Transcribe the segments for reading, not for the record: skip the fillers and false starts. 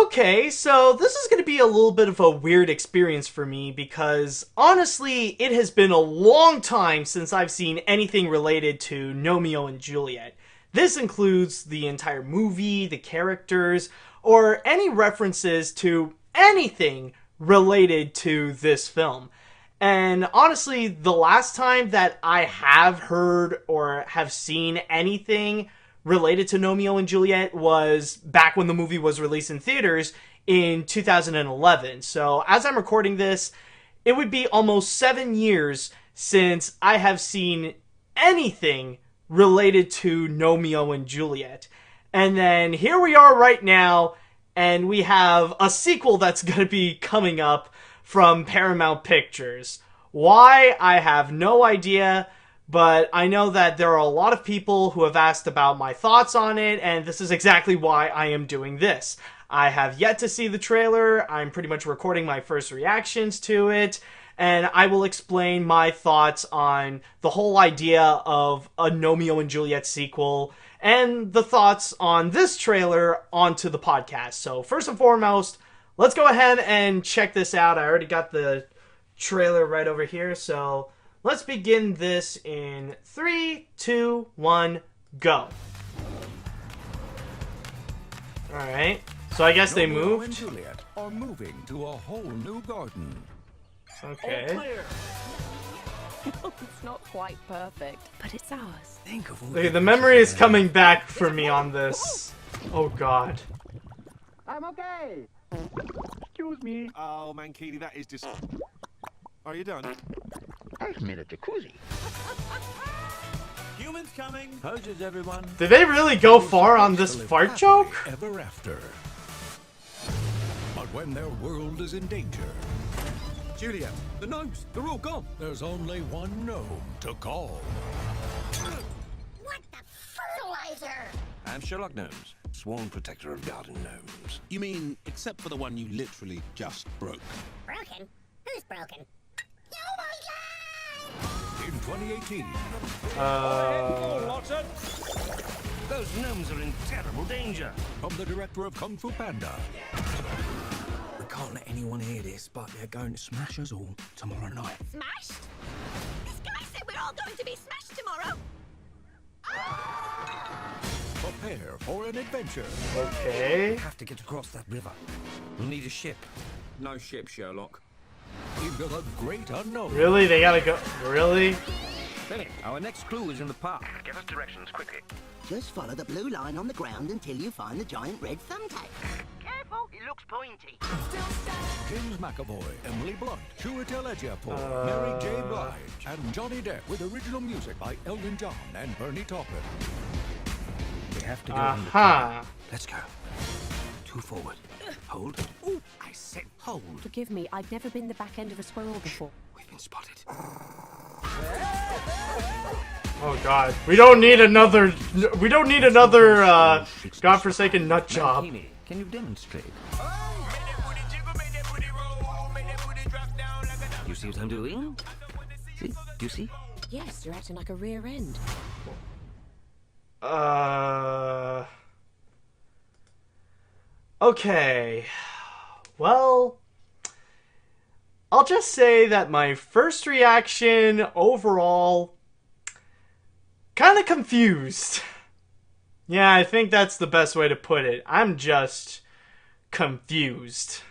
Okay, so this is going to be a little bit of a weird experience for me because honestly, it has been a long time since I've seen anything related to Romeo and Juliet. This includes the entire movie, the characters, or any references to anything related to this film. And honestly, the last time that I have heard or have seen anything related to Romeo and Juliet was back when the movie was released in theaters in 2011. So as I'm recording this, it would be almost 7 years since I have seen anything related to Romeo and Juliet. And then here we are right now, and we have a sequel that's going to be coming up from Paramount Pictures. Why? I have no idea, but I know that there are a lot of people who have asked about my thoughts on it, and this is exactly why I am doing this. I have yet to see the trailer. I'm pretty much recording my first reactions to it, and I will explain my thoughts on the whole idea of a Romeo and Juliet sequel and the thoughts on this trailer onto the podcast. So first and foremost, let's go ahead and check this out. I already got the trailer right over here, so let's begin this in 3, 2, 1, go. Alright, so I guess they moved. And Juliet are moving to a whole new garden. Okay. It's not quite perfect, but it's ours. Think of all Okay, the memory is coming back for me on this. Oh god. I'm okay. Excuse me. Oh, Mankini, that is just... Are you done? I've made a jacuzzi. Humans coming. Poses, everyone. Did they really go far on this fart joke? Ever after. But when their world is in danger, Juliet, the gnomes, they're all gone. there's only one gnome to call. What the fertilizer? I'm Sherlock Gnomes, sworn protector of garden gnomes. You mean, except for the one you literally just broke? Broken? Who's broken? Oh my god! In 2018, Those gnomes are in terrible danger. from the director of Kung Fu Panda, We can't let anyone hear this, but they're going to smash us all tomorrow night. Smashed? This guy said we're all going to be smashed tomorrow. prepare for an adventure. Okay. Have to get across that river. We'll need a ship. No ship, Sherlock. Into the great unknown. Really? They gotta go. Really? Philip, our next clue is in the park. Give us directions quickly. Just follow the blue line on the ground until you find the giant red thumbtack. Careful, it looks pointy. James McAvoy, Emily Blunt, Chiwetel Ejiofor, Mary J. Blige, and Johnny Depp with original music by Elton John and Bernie Taupin. We have to go on the Aha. Let's go. 2 forward. Hold. Ooh, I said hold. Forgive me, I've never been the back end of a squirrel before. We've been spotted. Oh god. We don't need another. We don't need another godforsaken nut job. Mankini, can you demonstrate? You see what I'm doing? See? Do you see? Yes, you're acting like a rear end. Okay. Well, I'll just say that my first reaction overall, kind of confused. Yeah, I think that's the best way to put it. I'm just confused.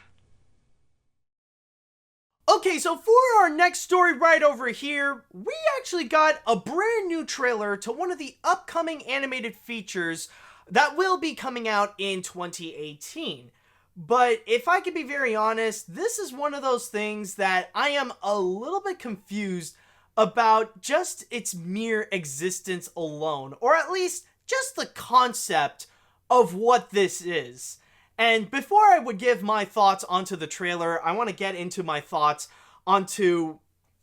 Okay, so for our next story right over here, we actually got a brand new trailer to one of the upcoming animated features that will be coming out in 2018. But if I could be very honest, this is one of those things that I am a little bit confused about just its mere existence alone, or at least just the concept of what this is. And before I would give my thoughts onto the trailer, I want to get into my thoughts onto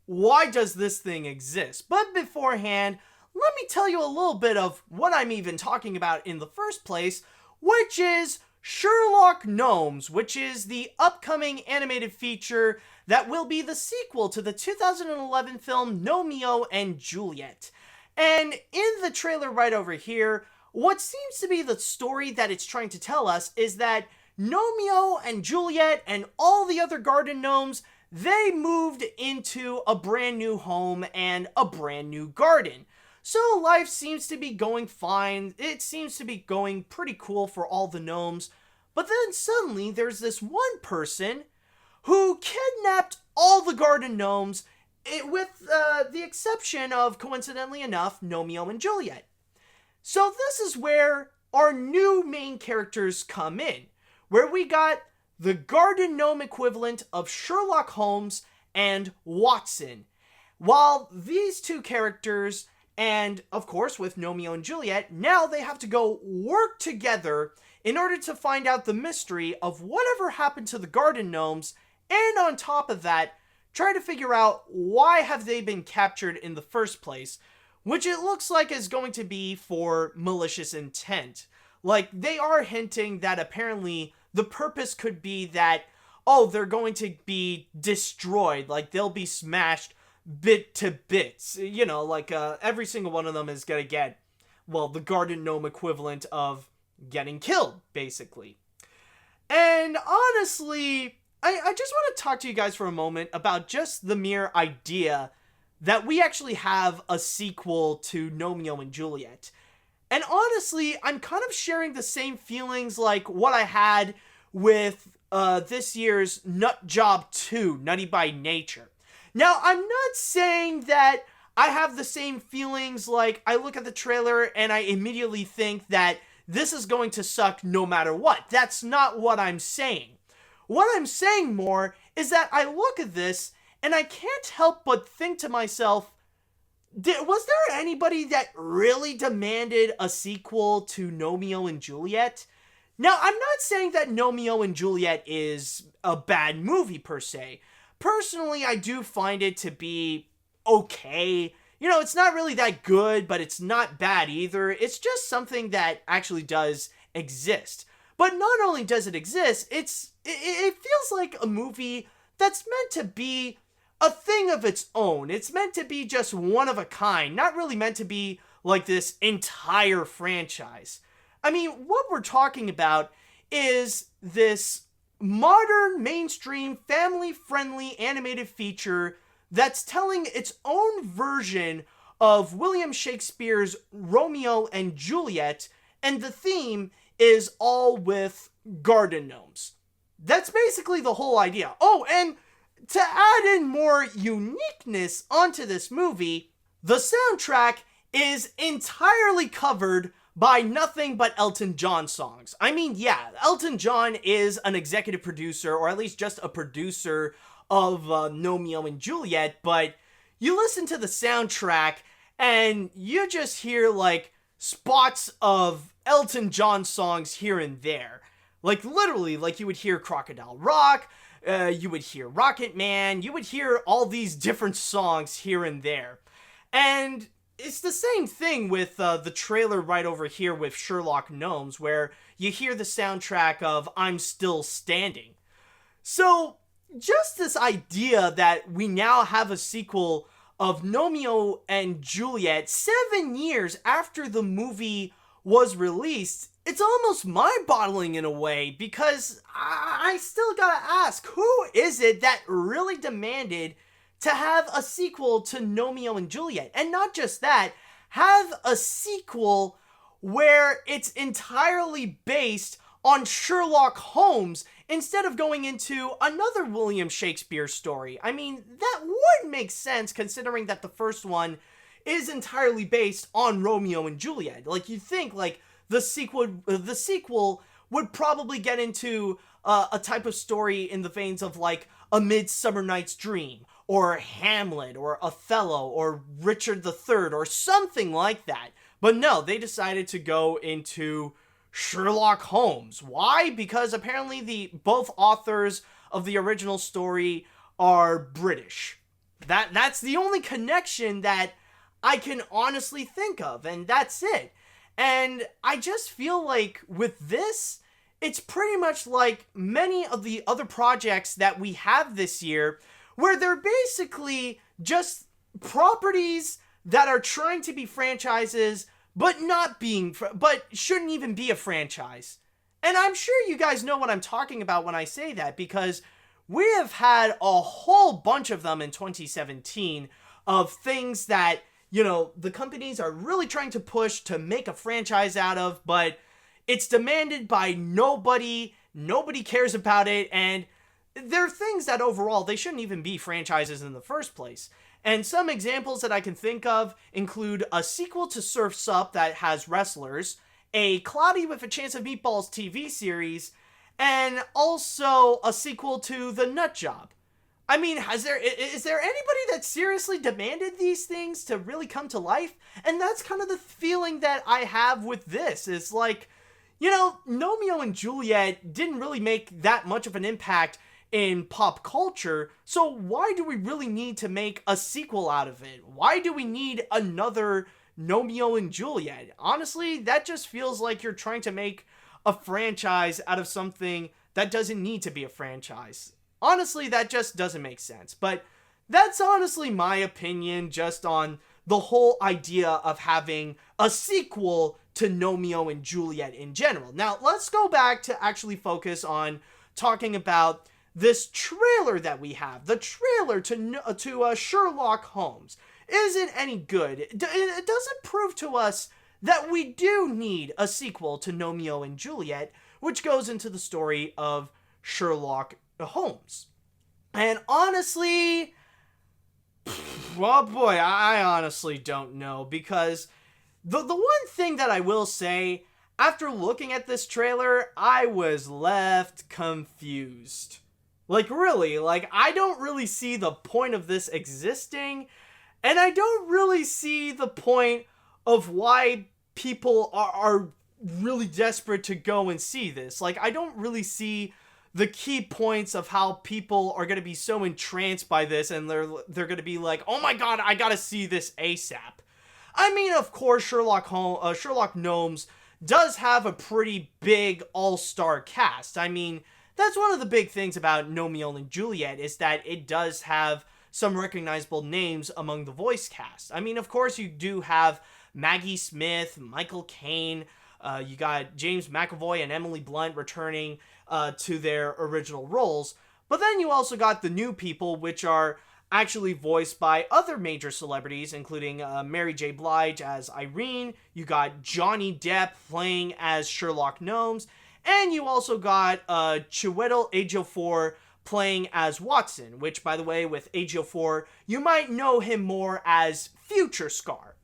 why does this thing exist. But beforehand, let me tell you a little bit of what I'm even talking about in the first place, which is Sherlock Gnomes, which is the upcoming animated feature that will be the sequel to the 2011 film Romeo and Juliet. And in the trailer right over here, what seems to be the story that it's trying to tell us is that Romeo and Juliet and all the other garden gnomes, they moved into a brand new home and a brand new garden. So life seems to be going fine. It seems to be going pretty cool for all the gnomes. But then suddenly there's this one person who kidnapped all the garden gnomes, with the exception of, coincidentally enough, Romeo and Juliet. So this is where our new main characters come in, where we got the garden gnome equivalent of Sherlock Holmes and Watson. While these two characters, and of course with Romeo and Juliet, now they have to go work together in order to find out the mystery of whatever happened to the garden gnomes, and on top of that, try to figure out why have they been captured in the first place, which it looks like is going to be for malicious intent. Like, they are hinting that apparently the purpose could be that, oh, they're going to be destroyed, like they'll be smashed bit to bits. You know, like every single one of them is gonna get, well, the garden gnome equivalent of getting killed, basically. And honestly, I just want to talk to you guys for a moment about just the mere idea that we actually have a sequel to Romeo and Juliet. And honestly, I'm kind of sharing the same feelings like what I had with this year's Nut Job 2, Nutty by Nature. Now, I'm not saying that I have the same feelings like I look at the trailer and I immediately think that this is going to suck no matter what. That's not what I'm saying. What I'm saying more is that I look at this and I can't help but think to myself, was there anybody that really demanded a sequel to Romeo and Juliet? Now, I'm not saying that Romeo and Juliet is a bad movie per se. Personally, I do find it to be okay. You know, it's not really that good, but it's not bad either. It's just something that actually does exist. But not only does it exist, it feels like a movie that's meant to be a thing of its own. It's meant to be just one of a kind, not really meant to be like this entire franchise. I mean, what we're talking about is this modern, mainstream, family-friendly animated feature that's telling its own version of William Shakespeare's Romeo and Juliet, and the theme is all with garden gnomes. That's basically the whole idea. Oh, and to add in more uniqueness onto this movie, the soundtrack is entirely covered by nothing but Elton John songs. I mean, yeah, Elton John is an executive producer, or at least just a producer of Romeo and Juliet, but you listen to the soundtrack and you just hear like spots of Elton John songs here and there. Like literally, like you would hear Crocodile Rock, you would hear Rocket Man, you would hear all these different songs here and there. And it's the same thing with the trailer right over here with Sherlock Gnomes, where you hear the soundtrack of I'm Still Standing. So, just this idea that we now have a sequel of Romeo and Juliet 7 years after the movie was released, it's almost mind-boggling in a way, because I still gotta ask, who is it that really demanded to have a sequel to Romeo and Juliet? And not just that, have a sequel where it's entirely based on Sherlock Holmes instead of going into another William Shakespeare story. I mean, that would make sense considering that the first one is entirely based on Romeo and Juliet. Like, you'd think, like, the sequel would probably get into a type of story in the veins of, like, A Midsummer Night's Dream, or Hamlet, or Othello, or Richard III, or something like that. But no, they decided to go into Sherlock Holmes. Why? Because apparently both authors of the original story are British. That's the only connection that I can honestly think of, and that's it. And I just feel like with this, it's pretty much like many of the other projects that we have this year, where they're basically just properties that are trying to be franchises, but not being, but shouldn't even be a franchise. And I'm sure you guys know what I'm talking about when I say that, because we have had a whole bunch of them in 2017 of things that, the companies are really trying to push to make a franchise out of, but it's demanded by nobody cares about it, and they're things that overall they shouldn't even be franchises in the first place. And some examples that I can think of include a sequel to Surf's Up that has wrestlers, a Cloudy with a Chance of Meatballs TV series, and also a sequel to The Nut Job. I mean, is there anybody that seriously demanded these things to really come to life? And that's kind of the feeling that I have with this. Is like, Romeo and Juliet didn't really make that much of an impact in pop culture, so why do we really need to make a sequel out of it? Why do we need another Romeo and Juliet? Honestly, that just feels like you're trying to make a franchise out of something that doesn't need to be a franchise. Honestly, that just doesn't make sense. But that's honestly my opinion just on the whole idea of having a sequel to Romeo and Juliet in general. Now, let's go back to actually focus on talking about this trailer that we have. The trailer to Sherlock Holmes. Is it any good? It doesn't prove to us that we do need a sequel to Romeo and Juliet, which goes into the story of Sherlock Holmes. And honestly, well, boy, I honestly don't know, because the one thing that I will say, after looking at this trailer, I was left confused. Like, really, I don't really see the point of this existing, and I don't really see the point of why people are really desperate to go and see this. I don't really see the key points of how people are going to be so entranced by this, and they're going to be like, oh my god, I gotta see this ASAP. I mean, of course, Sherlock Gnomes does have a pretty big all-star cast. I mean, that's one of the big things about Romeo and Juliet, is that it does have some recognizable names among the voice cast. I mean, of course, you do have Maggie Smith, Michael Caine, you got James McAvoy and Emily Blunt returning to their original roles. But then you also got the new people, which are actually voiced by other major celebrities, including Mary J. Blige as Irene. You got Johnny Depp playing as Sherlock Gnomes. And you also got Chiwetel Ejiofor playing as Watson, which, by the way, with Ejiofor, you might know him more as Future Scar.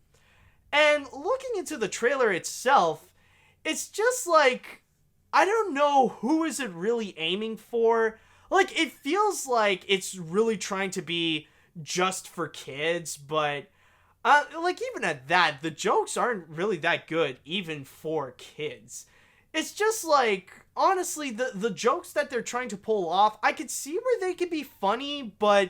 And looking into the trailer itself, it's just like, I don't know who is it really aiming for. It feels like it's really trying to be just for kids, but even at that, the jokes aren't really that good, even for kids. It's just honestly, the jokes that they're trying to pull off, I could see where they could be funny, but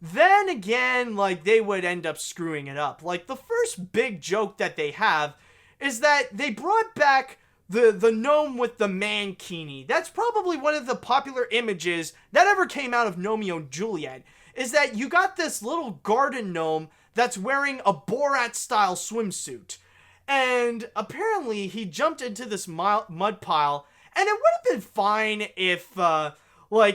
then again, they would end up screwing it up. The first big joke that they have is that they brought back the gnome with the mankini. That's probably one of the popular images that ever came out of Romeo and Juliet, is that you got this little garden gnome that's wearing a Borat-style swimsuit. And apparently he jumped into this mud pile, and it would have been fine if,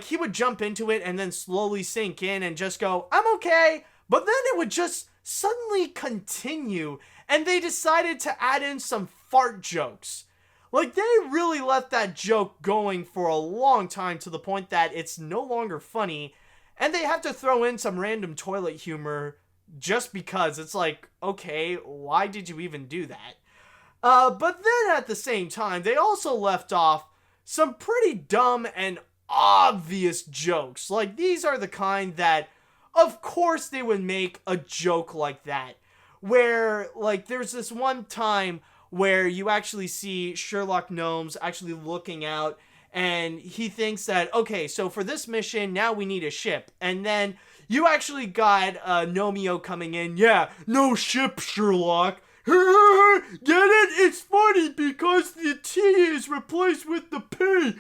he would jump into it and then slowly sink in and just go, I'm okay, but then it would just suddenly continue, and they decided to add in some fart jokes. They really left that joke going for a long time, to the point that it's no longer funny, and they have to throw in some random toilet humor just because. It's okay, why did you even do that? But then at the same time, they also left off some pretty dumb and obvious jokes. These are the kind that, of course, they would make a joke like that, where, there's this one time where you actually see Sherlock Gnomes actually looking out, and he thinks that, okay, so for this mission, now we need a ship. And then you actually got Romeo coming in, yeah, no ship, Sherlock. Get it? It's funny because the T is replaced with the P.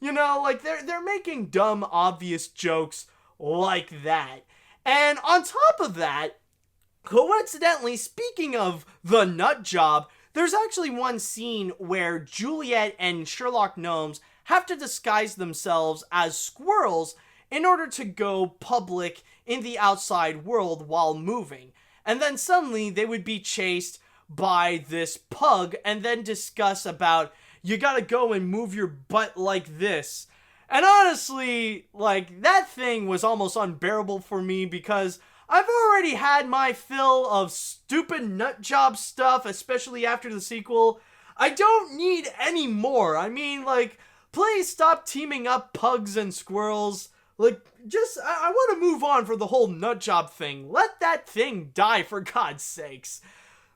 They're making dumb, obvious jokes like that. And on top of that, coincidentally, speaking of the nut job, there's actually one scene where Juliet and Sherlock Gnomes have to disguise themselves as squirrels in order to go public in the outside world while moving. And then suddenly they would be chased by this pug and then discuss about, you gotta go and move your butt like this. And honestly, like, that thing was almost unbearable for me because I've already had my fill of stupid nutjob stuff, especially after the sequel. I don't need any more. I mean, like, please stop teaming up pugs and squirrels. Like, just, I want to move on for the whole nutjob thing. Let that thing die, for God's sakes.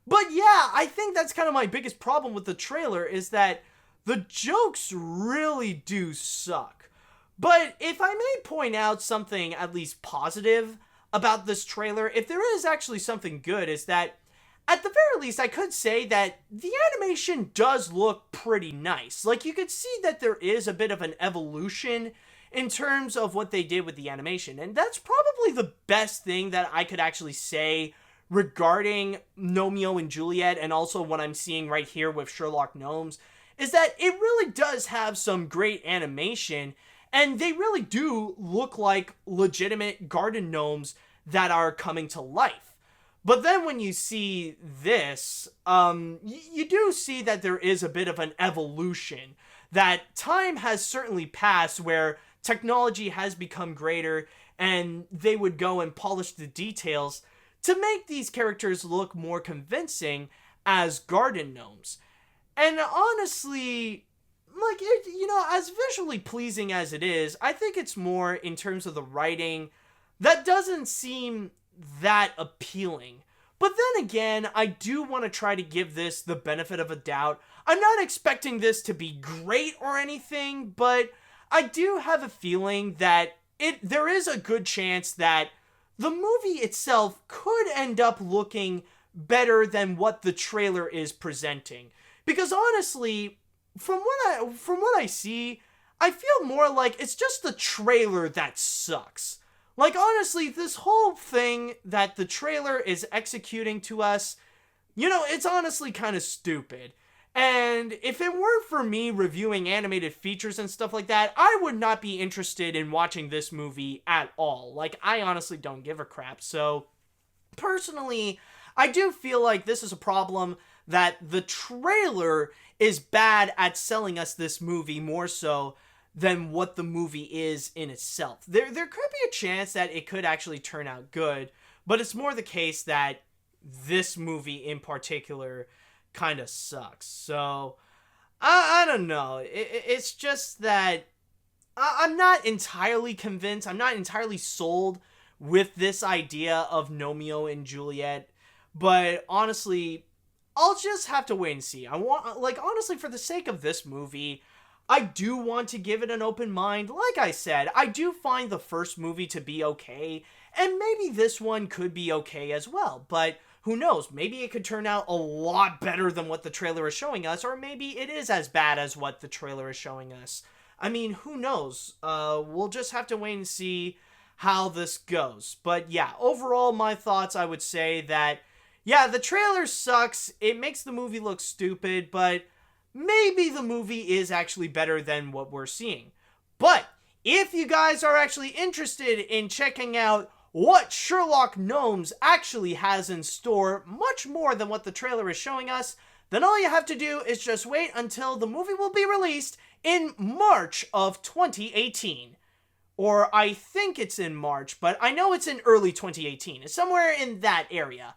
But yeah, I think that's kind of my biggest problem with the trailer, is that the jokes really do suck. But if I may point out something at least positive about this trailer, if there is actually something good, is that at the very least I could say that the animation does look pretty nice. Like, you could see that there is a bit of an evolution in terms of what they did with the animation, and that's probably the best thing that I could actually say regarding Romeo and Juliet, and also what I'm seeing right here with Sherlock Gnomes, is that it really does have some great animation, and they really do look like legitimate garden gnomes that are coming to life. But then when you see this, you do see that there is a bit of an evolution. That time has certainly passed where technology has become greater, and they would go and polish the details to make these characters look more convincing as garden gnomes. And honestly, like, it, you know, as visually pleasing as it is, I think it's more in terms of the writing that doesn't seem that appealing. But then again, I do want to try to give this the benefit of a doubt. I'm not expecting this to be great or anything, but I do have a feeling that there is a good chance that the movie itself could end up looking better than what the trailer is presenting. Because honestly, from what I see, I feel more like it's just the trailer that sucks. Like, honestly, this whole thing that the trailer is executing to us, you know, it's honestly kind of stupid. And if it weren't for me reviewing animated features and stuff like that, I would not be interested in watching this movie at all. Like, I honestly don't give a crap. So, personally, I do feel like this is a problem that the trailer is bad at selling us this movie more so than what the movie is in itself. There could be a chance that it could actually turn out good, but it's more the case that this movie in particular kind of sucks. So, I don't know. It's just that I'm not entirely convinced. I'm not entirely sold with this idea of Romeo and Juliet, but honestly, I'll just have to wait and see. Honestly, for the sake of this movie, I do want to give it an open mind. Like I said, I do find the first movie to be okay, and maybe this one could be okay as well, but who knows? Maybe it could turn out a lot better than what the trailer is showing us, or maybe it is as bad as what the trailer is showing us. I mean, who knows? We'll just have to wait and see how this goes. But yeah, overall, my thoughts, I would say that, yeah, the trailer sucks. It makes the movie look stupid, but maybe the movie is actually better than what we're seeing. But if you guys are actually interested in checking out what Sherlock Gnomes actually has in store, much more than what the trailer is showing us, then all you have to do is just wait until the movie will be released in March of 2018. Or I think it's in March, but I know it's in early 2018. It's somewhere in that area.